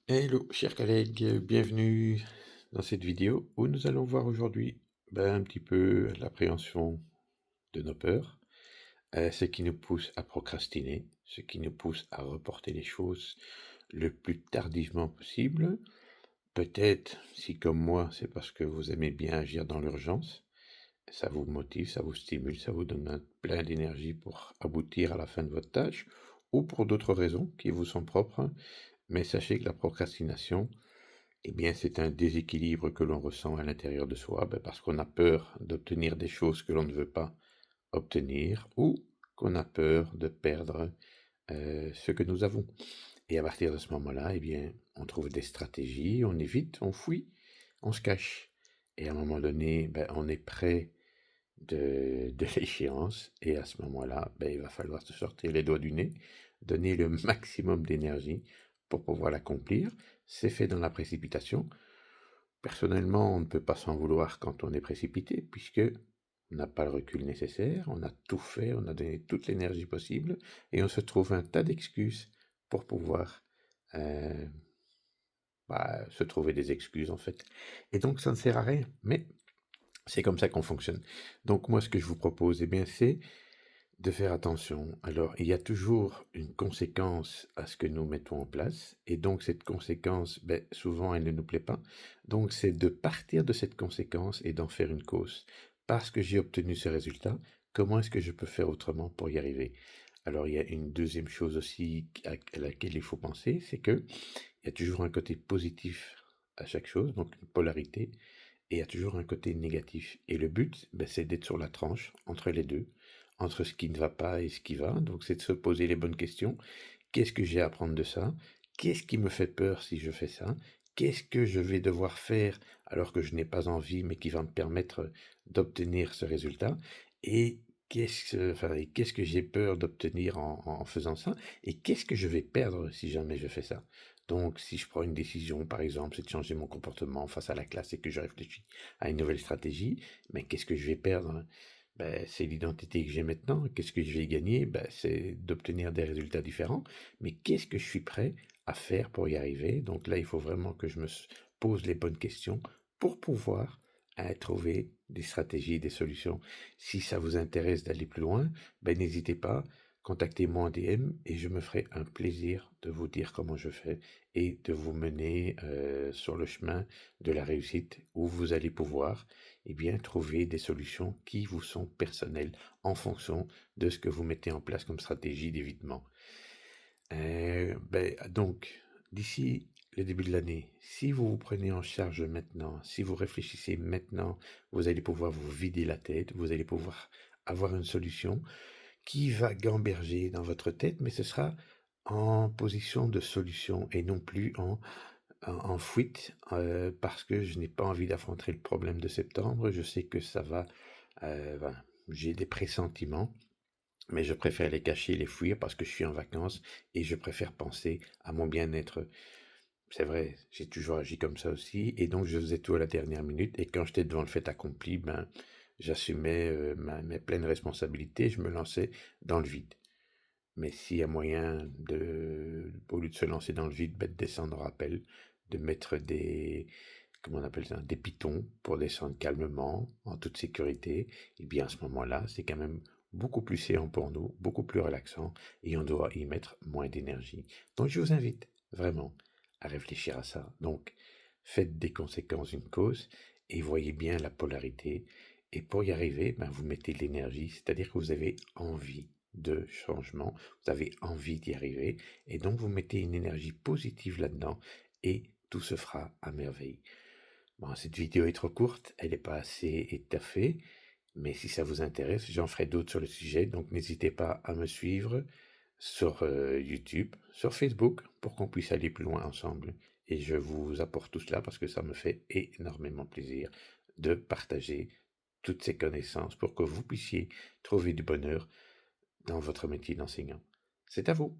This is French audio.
Hello, chers collègues, bienvenue dans cette vidéo où nous allons voir aujourd'hui un petit peu l'appréhension de nos peurs, ce qui nous pousse à procrastiner, ce qui nous pousse à reporter les choses le plus tardivement possible. Peut-être, si comme moi, c'est parce que vous aimez bien agir dans l'urgence, ça vous motive, ça vous stimule, ça vous donne plein d'énergie pour aboutir à la fin de votre tâche, ou pour d'autres raisons qui vous sont propres. Mais sachez que la procrastination, eh bien, c'est un déséquilibre que l'on ressent à l'intérieur de soi, parce qu'on a peur d'obtenir des choses que l'on ne veut pas obtenir ou qu'on a peur de perdre ce que nous avons. Et à partir de ce moment-là, eh bien, on trouve des stratégies, on évite, on fuit, on se cache. Et à un moment donné, on est près de l'échéance et à ce moment-là, il va falloir se sortir les doigts du nez, donner le maximum d'énergie pour pouvoir l'accomplir. C'est fait dans la précipitation. Personnellement, on ne peut pas s'en vouloir quand on est précipité, puisque on n'a pas le recul nécessaire, on a tout fait, on a donné toute l'énergie possible, et on se trouve un tas d'excuses pour pouvoir euh, se trouver des excuses en fait. Et donc ça ne sert à rien, mais c'est comme ça qu'on fonctionne. Donc moi, ce que je vous propose, eh bien, c'est de faire attention. Alors, il y a toujours une conséquence à ce que nous mettons en place, et donc cette conséquence, souvent, elle ne nous plaît pas. Donc, c'est de partir de cette conséquence et d'en faire une cause. Parce que j'ai obtenu ce résultat, comment est-ce que je peux faire autrement pour y arriver? Alors, il y a une deuxième chose aussi à laquelle il faut penser, c'est que il y a toujours un côté positif à chaque chose, donc une polarité, et il y a toujours un côté négatif. Et le but, c'est d'être sur la tranche entre les deux, entre ce qui ne va pas et ce qui va. Donc c'est de se poser les bonnes questions. Qu'est-ce que j'ai à apprendre de ça? Qu'est-ce qui me fait peur si je fais ça? Qu'est-ce que je vais devoir faire alors que je n'ai pas envie, mais qui va me permettre d'obtenir ce résultat? Et qu'est-ce que j'ai peur d'obtenir en faisant ça? Et qu'est-ce que je vais perdre si jamais je fais ça? Donc, si je prends une décision, par exemple, c'est de changer mon comportement face à la classe et que je réfléchis à une nouvelle stratégie, mais qu'est-ce que je vais perdre? C'est l'identité que j'ai maintenant. Qu'est-ce que je vais gagner? C'est d'obtenir des résultats différents. Mais qu'est-ce que je suis prêt à faire pour y arriver? Donc là, il faut vraiment que je pose les bonnes questions pour pouvoir trouver des stratégies, des solutions. Si ça vous intéresse d'aller plus loin, n'hésitez pas, contactez-moi en DM et je me ferai un plaisir de vous dire comment je fais et de vous mener sur le chemin de la réussite où vous allez pouvoir trouver des solutions qui vous sont personnelles en fonction de ce que vous mettez en place comme stratégie d'évitement. Donc, d'ici le début de l'année, si vous vous prenez en charge maintenant, si vous réfléchissez maintenant, vous allez pouvoir vous vider la tête, vous allez pouvoir avoir une solution qui va gamberger dans votre tête, mais ce sera en position de solution et non plus en fuite, parce que je n'ai pas envie d'affronter le problème de septembre. Je sais que ça va, j'ai des pressentiments, mais je préfère les cacher, les fuir parce que je suis en vacances et je préfère penser à mon bien-être. C'est vrai, j'ai toujours agi comme ça aussi, et donc je faisais tout à la dernière minute, et quand j'étais devant le fait accompli, j'assumais mes pleines responsabilités, je me lançais dans le vide. Mais s'il y a moyen au lieu de se lancer dans le vide, de descendre au rappel, de mettre comment on appelle ça, des pitons pour descendre calmement, en toute sécurité, et bien à ce moment-là, c'est quand même beaucoup plus séant pour nous, beaucoup plus relaxant, et on doit y mettre moins d'énergie. Donc je vous invite vraiment à réfléchir à ça. Donc, faites des conséquences une cause, et voyez bien la polarité, et pour y arriver, vous mettez de l'énergie, c'est-à-dire que vous avez envie de changement, vous avez envie d'y arriver, et donc vous mettez une énergie positive là-dedans, et tout se fera à merveille. Bon, cette vidéo est trop courte, elle n'est pas assez étoffée, mais si ça vous intéresse, j'en ferai d'autres sur le sujet, donc n'hésitez pas à me suivre sur YouTube, sur Facebook, pour qu'on puisse aller plus loin ensemble. Et je vous apporte tout cela parce que ça me fait énormément plaisir de partager toutes ces connaissances pour que vous puissiez trouver du bonheur dans votre métier d'enseignant. C'est à vous.